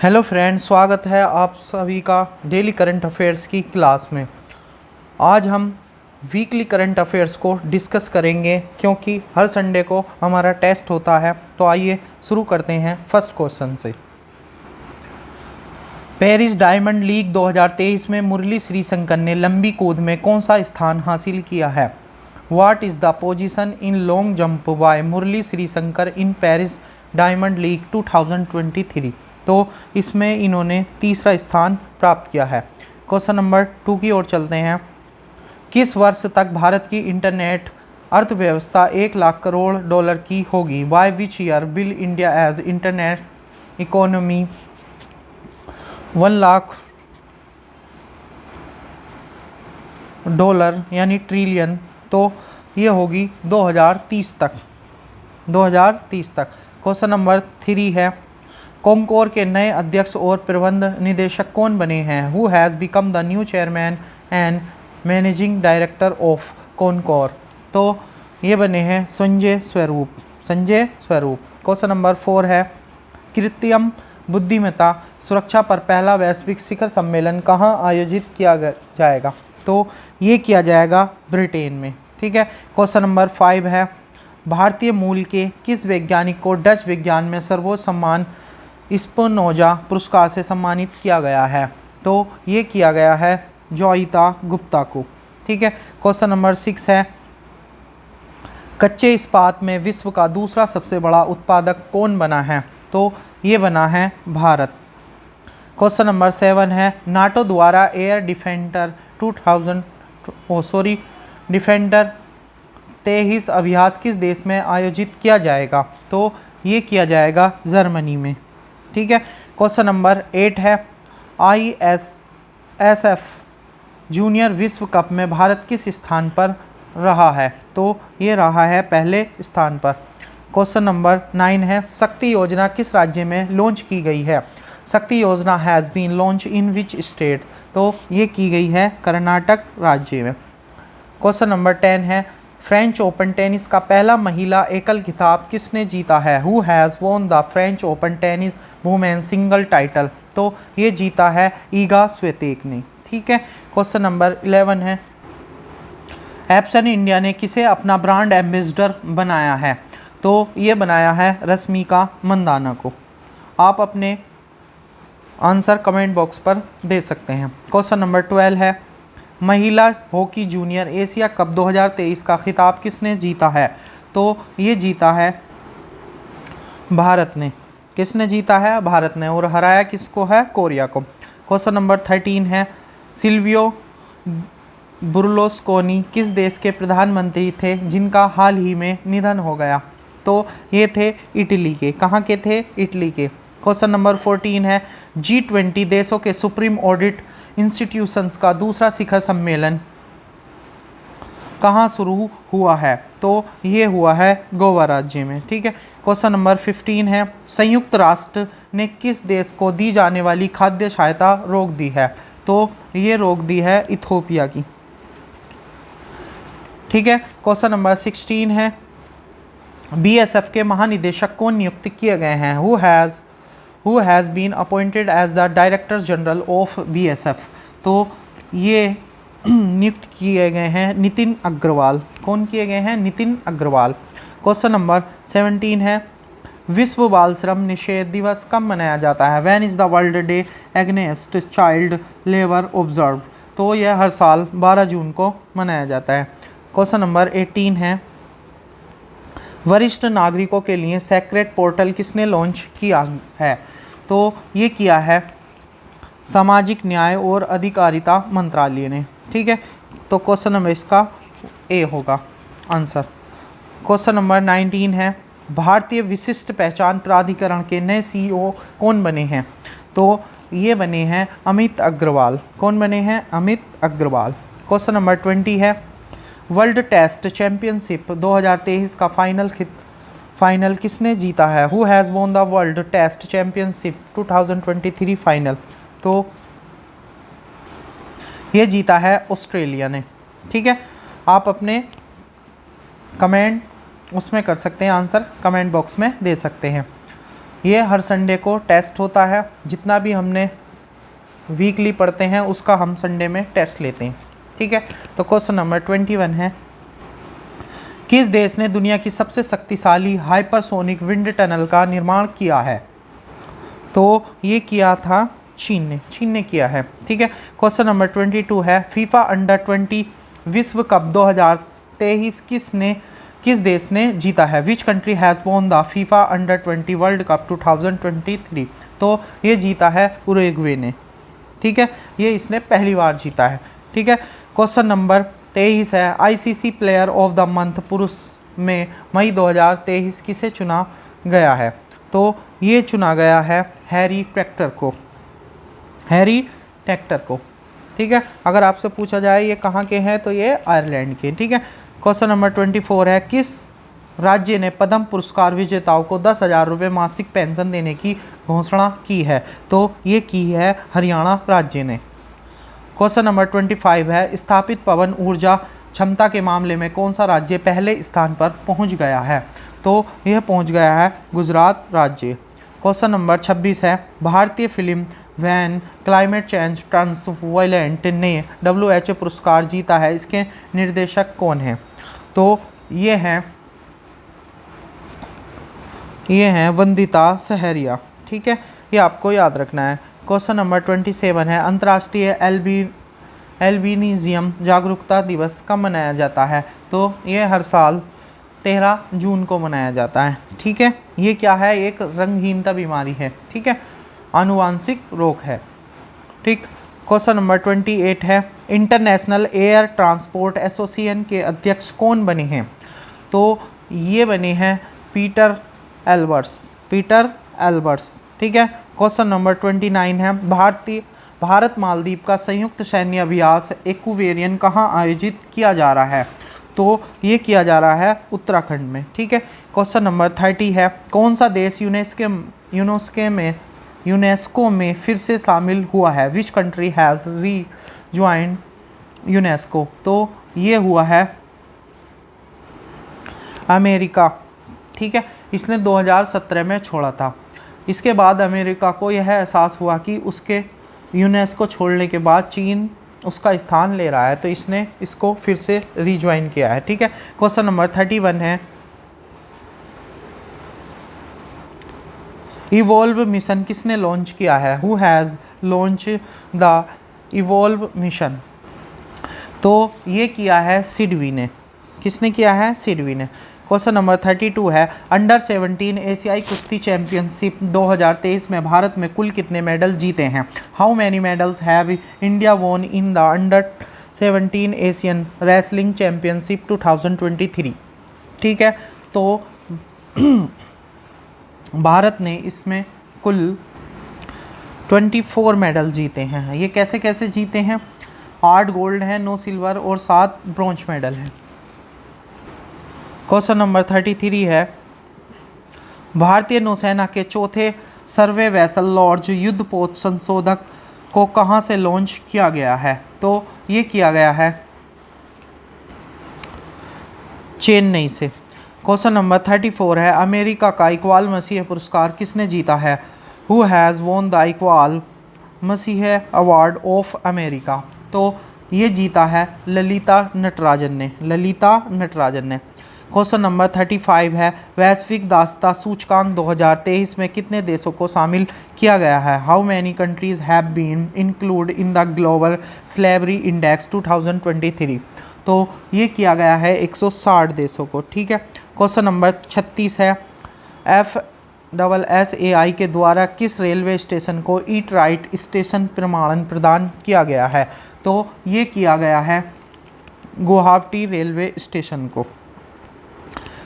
Hello friends, स्वागत है आप सभी का डेली करंट अफेयर्स की क्लास में। आज हम वीकली करंट अफेयर्स को डिस्कस करेंगे क्योंकि हर संडे को हमारा टेस्ट होता है। तो आइए शुरू करते हैं फर्स्ट क्वेश्चन से। पेरिस डायमंड लीग 2023 में मुरली श्रीशंकर ने लंबी कूद में कौन सा स्थान हासिल किया है? What is the position in long jump by Murali Sreeshankar in Paris diamond league 2023? तो इसमें इन्होंने तीसरा स्थान प्राप्त किया है। क्वेश्चन नंबर 2 की ओर चलते हैं। किस वर्ष तक भारत की इंटरनेट अर्थव्यवस्था 1 लाख करोड़ डॉलर की होगी? By which year will India as internet economy 1 lakh dollar यानी ट्रिलियन? तो ये होगी 2030 तक। 2030 तक। क्वेश्चन नंबर 3 है। कॉनकोर के नए अध्यक्ष और प्रबंध निदेशक कौन बने हैं? Who has become the new chairman and managing director of Concor? तो ये बने हैं संजय स्वरूप। क्वेश्चन नंबर 4 है। कृत्रिम बुद्धिमत्ता सुरक्षा पर पहला वैश्विक शिखर सम्मेलन कहाँ आयोजित किया जाएगा? तो ये किया जाएगा ब्रिटेन में। ठीक है। क्वेश्चन नंबर 5 है। भारतीय मूल के किस वैज्ञानिक को डच विज्ञान में सर्वोच्च सम्मान स्पिनोजा पुरस्कार से सम्मानित किया गया है? तो ये किया गया है जोइता गुप्ता को। ठीक है। क्वेश्चन नंबर 6 है। कच्चे इस्पात में विश्व का दूसरा सबसे बड़ा उत्पादक कौन बना है? तो ये बना है भारत। क्वेश्चन नंबर 7 है। नाटो द्वारा एयर डिफेंडर 23 अभ्यास किस देश में आयोजित किया जाएगा? तो ये किया जाएगा जर्मनी में। ठीक है। क्वेश्चन नंबर 8 है। ISSF जूनियर विश्व कप में भारत किस स्थान पर रहा है? तो ये रहा है पहले स्थान पर। क्वेश्चन नंबर 9 है। शक्ति योजना किस राज्य में लॉन्च की गई है? Shakti Yojana has been launched in which state? तो ये की गई है कर्नाटक राज्य में। क्वेश्चन नंबर 10 है। फ्रेंच ओपन टेनिस का पहला महिला एकल खिताब किसने जीता है? Who has won the French open tennis women single title? तो ये जीता है ईगा स्वितेक ने। ठीक है। क्वेश्चन नंबर 11 है। एप्सन इंडिया ने किसे अपना ब्रांड एम्बेसडर बनाया है? तो ये बनाया है रश्मिका मंदाना को। आप अपने आंसर कमेंट बॉक्स पर दे सकते हैं। क्वेश्चन नंबर 12 है। महिला हॉकी जूनियर एशिया कप 2023 का खिताब किसने जीता है? तो ये जीता है भारत ने। किसने जीता है? भारत ने। और हराया किसको है? कोरिया को। क्वेश्चन नंबर 13 है। सिल्वियो बुर्लुस्कोनी किस देश के प्रधानमंत्री थे जिनका हाल ही में निधन हो गया? तो ये थे इटली के। कहाँ के थे? इटली के। क्वेश्चन नंबर 14 है। G20 देशों के सुप्रीम ऑडिट इंस्टीट्यूशंस का दूसरा शिखर सम्मेलन कहाँ शुरू हुआ है? तो ये हुआ है गोवा राज्य में। ठीक है। क्वेश्चन नंबर 15 है। संयुक्त राष्ट्र ने किस देश को दी जाने वाली खाद्य सहायता रोक दी है? तो ये रोक दी है इथोपिया की। ठीक है। क्वेश्चन नंबर 16 है। BSF के महानिदेशक कौन नियुक्त किए गए हैं? Who has been appointed as the director general of BSF? तो ये नियुक्त किए गए हैं नितिन अग्रवाल। कौन किए गए हैं? नितिन अग्रवाल। क्वेश्चन नंबर 17 है। विश्व बाल श्रम निषेध दिवस कब मनाया जाता है? When is the world day against child labour observe? तो यह हर साल 12 जून को मनाया जाता है। क्वेश्चन नंबर 18 है। वरिष्ठ नागरिकों के लिए सेक्रेट पोर्टल किसने लॉन्च किया है? तो ये किया है सामाजिक न्याय और अधिकारिता मंत्रालय ने। ठीक है। तो क्वेश्चन नंबर इसका ए होगा आंसर। क्वेश्चन नंबर 19 है। भारतीय विशिष्ट पहचान प्राधिकरण के नए CEO कौन बने हैं? तो ये बने हैं अमित अग्रवाल। कौन बने हैं? अमित अग्रवाल। क्वेश्चन नंबर 20 है। वर्ल्ड टेस्ट चैंपियनशिप 2023 का फाइनल किसने जीता है? Who has won the world test championship 2023 final? तो ये जीता है ऑस्ट्रेलिया ने। ठीक है। आप अपने कमेंट उसमें कर सकते हैं, आंसर कमेंट बॉक्स में दे सकते हैं। ये हर संडे को टेस्ट होता है, जितना भी हमने वीकली पढ़ते हैं उसका हम संडे में टेस्ट लेते हैं, ठीक है। तो क्वेश्चन नंबर 21 है, किस देश ने दुनिया की सबसे शक्तिशाली हाइपरसोनिक विंड टनल का निर्माण किया है? तो ये किया था चीन ने किया है, ठीक है। क्वेश्चन नंबर 22 है, फीफा अंडर-20 विश्व कप 2023 किस देश ने जीता है? Which country has won the FIFA under twenty world cup 2023? तो ये जीता है उरुग्वे ने, ठीक है। ये इसने पहली बार जीता है, ठीक है। क्वेश्चन नंबर 23 है, ICC player of the month पुरुष में मई 2023 किसे चुना गया है? तो ये चुना गया है हैरी टेक्टर को, ठीक है। अगर आपसे पूछा जाए ये कहाँ के हैं तो ये आयरलैंड के, ठीक है। क्वेश्चन नंबर 24 है, किस राज्य ने पद्म पुरस्कार विजेताओं को 10,000 रुपये मासिक पेंशन देने की घोषणा की है? तो ये की है हरियाणा राज्य ने। क्वेश्चन नंबर 25 है, स्थापित पवन ऊर्जा क्षमता के मामले में कौन सा राज्य पहले स्थान पर पहुंच गया है? तो यह पहुंच गया है गुजरात राज्य। क्वेश्चन नंबर 26 है, भारतीय फिल्म वैन क्लाइमेट चेंज ट्रांसवॉयलेंट ने WHO पुरस्कार जीता है, इसके निर्देशक कौन हैं? तो ये हैं वंदिता सहरिया, ठीक है। ये आपको याद रखना है। क्वेश्चन नंबर 27 है, अंतर्राष्ट्रीय एल्बिनिज्म जागरूकता दिवस कब मनाया जाता है? तो ये हर साल 13 जून को मनाया जाता है, ठीक है। ये क्या है? एक रंगहीनता बीमारी है, ठीक है, आनुवांशिक रोग है, ठीक। क्वेश्चन नंबर 28 है, इंटरनेशनल एयर ट्रांसपोर्ट एसोसिएशन के अध्यक्ष कौन बने हैं? तो ये बने हैं पीटर एल्बर्ट्स, ठीक है। क्वेश्चन नंबर 29 है, भारत मालदीव का संयुक्त सैन्य अभ्यास एक्वेरियन कहाँ आयोजित किया जा रहा है? तो ये किया जा रहा है उत्तराखंड में, ठीक है। क्वेश्चन नंबर 30 है, कौन सा देश यूनेस्को में फिर से शामिल हुआ है? Which country has rejoined UNESCO? तो ये हुआ है अमेरिका, ठीक है। इसने 2017 में छोड़ा था। इसके बाद अमेरिका को यह एहसास हुआ कि उसके यूनेस्को छोड़ने के बाद चीन उसका स्थान ले रहा है, तो इसने इसको फिर से रीज्वाइन किया है, ठीक है। क्वेश्चन नंबर 31 है, इवॉल्व मिशन किसने लॉन्च किया है? Who has launch the evolve mission? तो ये किया है सिडवी ने। किसने किया है? सिडवी ने। क्वेश्चन नंबर 32 है, अंडर-17 एशियाई कुश्ती चैंपियनशिप 2023 में भारत में कुल कितने मेडल जीते हैं? How many medals have India won in the under-17 Asian wrestling championship 2023? ठीक है, तो भारत ने इसमें कुल 24 मेडल जीते हैं। ये कैसे कैसे जीते हैं? 8 गोल्ड है, 9 सिल्वर और 7 ब्रॉन्ज मेडल हैं। क्वेश्चन नंबर 33 है, भारतीय नौसेना के चौथे सर्वे वेसल लॉर्ड युद्धपोत संशोधक को कहां से लॉन्च किया गया है? तो ये किया गया है चेन्नई से। क्वेश्चन नंबर 34 है, अमेरिका का इकबाल मसीह पुरस्कार किसने जीता है? Who has won the Iqbal Masih award of America? तो ये जीता है ललिता नटराजन ने। क्वेश्चन नंबर 35 है, वैश्विक दासता सूचकांक 2023 में कितने देशों को शामिल किया गया है? How many countries have been include in the global slavery index 2023? तो ये किया गया है 160 देशों को। ठीक है, क्वेश्चन नंबर 36 है, FSSAI के द्वारा किस रेलवे स्टेशन को ईट राइट स्टेशन प्रमाणन प्रदान किया गया है? तो ये किया गया है गुवाहाटी रेलवे स्टेशन को।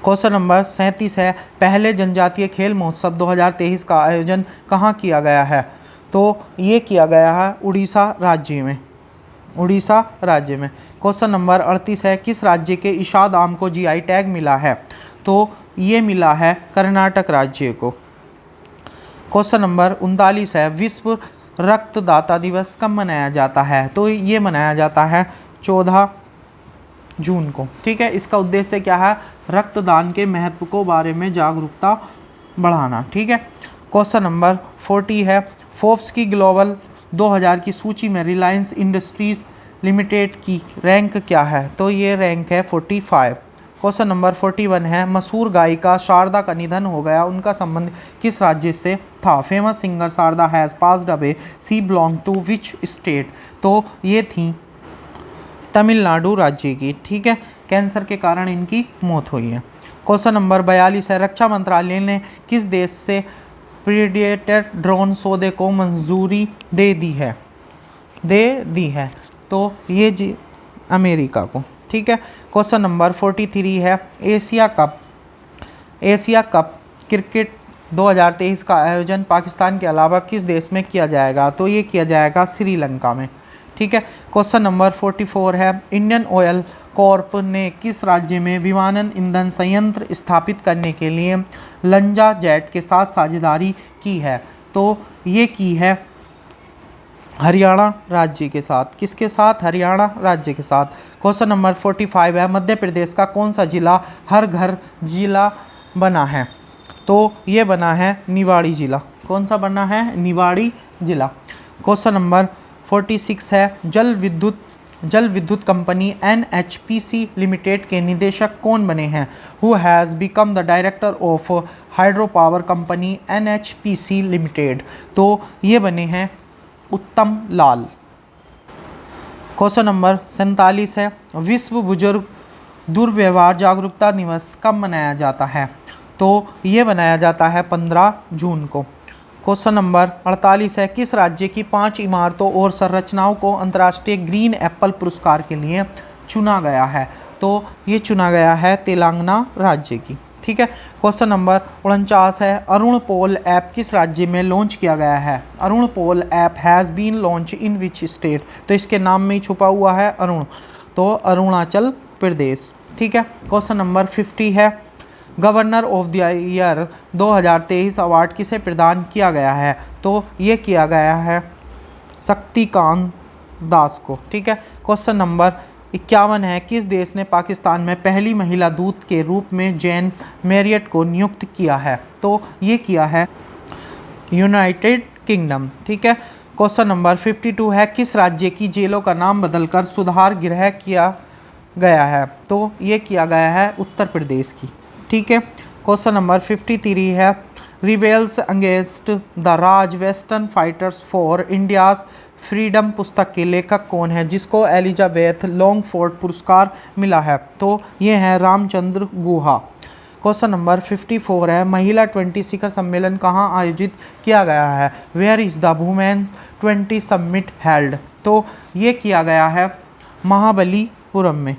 क्वेश्चन नंबर 37 है, पहले जनजातीय खेल महोत्सव 2023 का आयोजन कहाँ किया गया है? तो ये किया गया है उड़ीसा राज्य में। क्वेश्चन नंबर 38 है, किस राज्य के इशाद आम को GI टैग मिला है? तो ये मिला है कर्नाटक राज्य को। क्वेश्चन नंबर 39 है, विश्व रक्तदाता दिवस कब मनाया जाता है? तो ये मनाया जाता है 14 जून को। ठीक है, इसका उद्देश्य क्या है? रक्तदान के महत्व को बारे में जागरूकता बढ़ाना। ठीक है, क्वेश्चन नंबर 40 है, फोर्ब्स की ग्लोबल 2000 की सूची में रिलायंस इंडस्ट्रीज लिमिटेड की रैंक क्या है? तो ये रैंक है 45। क्वेश्चन नंबर 41 है, मशहूर गायिका शारदा का निधन हो गया, उनका संबंध किस राज्य से था? Famous singer Sharda has passed away, she belong to which state? तो ये थी तमिलनाडु राज्य की। ठीक है, कैंसर के कारण इनकी मौत हुई है। क्वेश्चन नंबर 42 है, रक्षा मंत्रालय ने किस देश से प्रीडेटर ड्रोन सौदे को मंजूरी दे दी है? तो ये जी अमेरिका को। ठीक है, क्वेश्चन नंबर 43 है, एशिया कप क्रिकेट 2023 का आयोजन पाकिस्तान के अलावा किस देश में किया जाएगा? तो ये किया जाएगा श्रीलंका में। ठीक है, क्वेश्चन नंबर 44 है, इंडियन ऑयल कॉर्प ने किस राज्य में विमानन ईंधन संयंत्र स्थापित करने के लिए लंजा जेट के साथ साझेदारी की है? तो ये की है हरियाणा राज्य के साथ। किसके साथ? हरियाणा राज्य के साथ। क्वेश्चन नंबर 45 है, मध्य प्रदेश का कौन सा जिला हर घर जिला बना है? तो ये बना है निवाड़ी जिला। कौन सा बना है? निवाड़ी जिला। क्वेश्चन नंबर 46 है, जल विद्युत कंपनी NHPC लिमिटेड के निदेशक कौन बने हैं? Who has become the director of hydro power company NHPC limited? तो ये बने हैं उत्तम लाल। क्वेश्चन नंबर 47 है, विश्व बुजुर्ग दुर्व्यवहार जागरूकता दिवस कब मनाया जाता है? तो ये मनाया जाता है 15 जून को। क्वेश्चन नंबर 48 है, किस राज्य की 5 इमारतों और संरचनाओं को अंतर्राष्ट्रीय ग्रीन एप्पल पुरस्कार के लिए चुना गया है? तो ये चुना गया है तेलंगाना राज्य की। ठीक है, क्वेश्चन नंबर 49 है, अरुण पोल ऐप किस राज्य में लॉन्च किया गया है? Arun Pol app has been launched in which state? तो इसके नाम में ही छुपा हुआ है अरुण, तो अरुणाचल प्रदेश। ठीक है, क्वेश्चन नंबर 50 है, governor of the year 2023 award किसे प्रदान किया गया है? तो ये किया गया है शक्तिकांत दास को। ठीक है, क्वेश्चन नंबर 51 है, किस देश ने पाकिस्तान में पहली महिला दूत के रूप में जैन मैरियट को नियुक्त किया है? तो ये किया है यूनाइटेड किंगडम। ठीक है, क्वेश्चन नंबर 52 है, किस राज्य की जेलों का नाम बदलकर सुधार गृह किया गया है? तो ये किया गया है उत्तर प्रदेश की। ठीक है, क्वेश्चन नंबर 53 है, reveals against the Raj western fighters for India's freedom पुस्तक के लेखक कौन है जिसको एलिजाबेथ लॉन्गफोर्ड पुरस्कार मिला है? तो ये है रामचंद्र गुहा। क्वेश्चन नंबर 54 है, महिला 20 शिखर सम्मेलन कहाँ आयोजित किया गया है? Where is the women 20 summit held? तो ये किया गया है महाबलीपुरम में।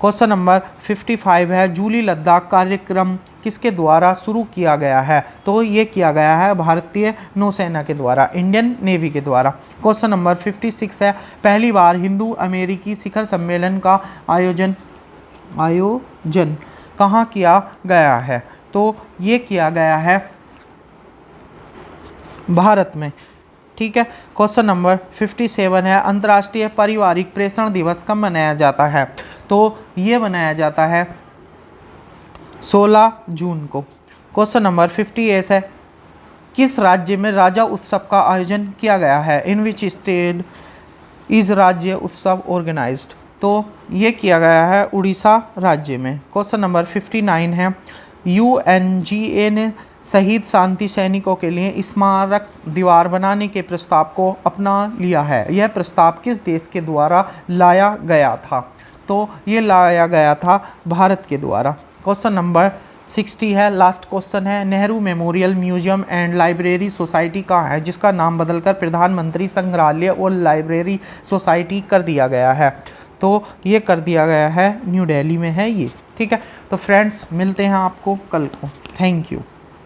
क्वेश्चन नंबर 55 है, जूली लद्दाख कार्यक्रम किसके द्वारा शुरू किया गया है? तो ये किया गया है भारतीय नौसेना के द्वारा, इंडियन नेवी के द्वारा। क्वेश्चन नंबर 56 है, पहली बार हिंदू अमेरिकी शिखर सम्मेलन का आयोजन कहाँ किया गया है? तो ये किया गया है भारत में। ठीक है, क्वेश्चन नंबर 57 है, अंतर्राष्ट्रीय पारिवारिक प्रेषण दिवस कब मनाया जाता है? तो ये मनाया जाता है 16 जून को। क्वेश्चन नंबर 58 है, किस राज्य में राजा उत्सव का आयोजन किया गया है? इन विच स्टेट इज राज्य उत्सव ऑर्गेनाइज्ड? तो ये किया गया है उड़ीसा राज्य में। क्वेश्चन नंबर 59 है, UNGA ने शहीद शांति सैनिकों के लिए स्मारक दीवार बनाने के प्रस्ताव को अपना लिया है। यह प्रस्ताव किस देश के द्वारा लाया गया था? तो ये लाया गया था भारत के द्वारा। क्वेश्चन नंबर 60 है, लास्ट क्वेश्चन है, Nehru memorial museum and library society कहाँ है जिसका नाम बदलकर प्रधानमंत्री संग्रहालय और लाइब्रेरी सोसाइटी कर दिया गया है? तो ये कर दिया गया है न्यू दिल्ली में है ये। ठीक है, तो फ्रेंड्स मिलते हैं आपको कल को। Thank you.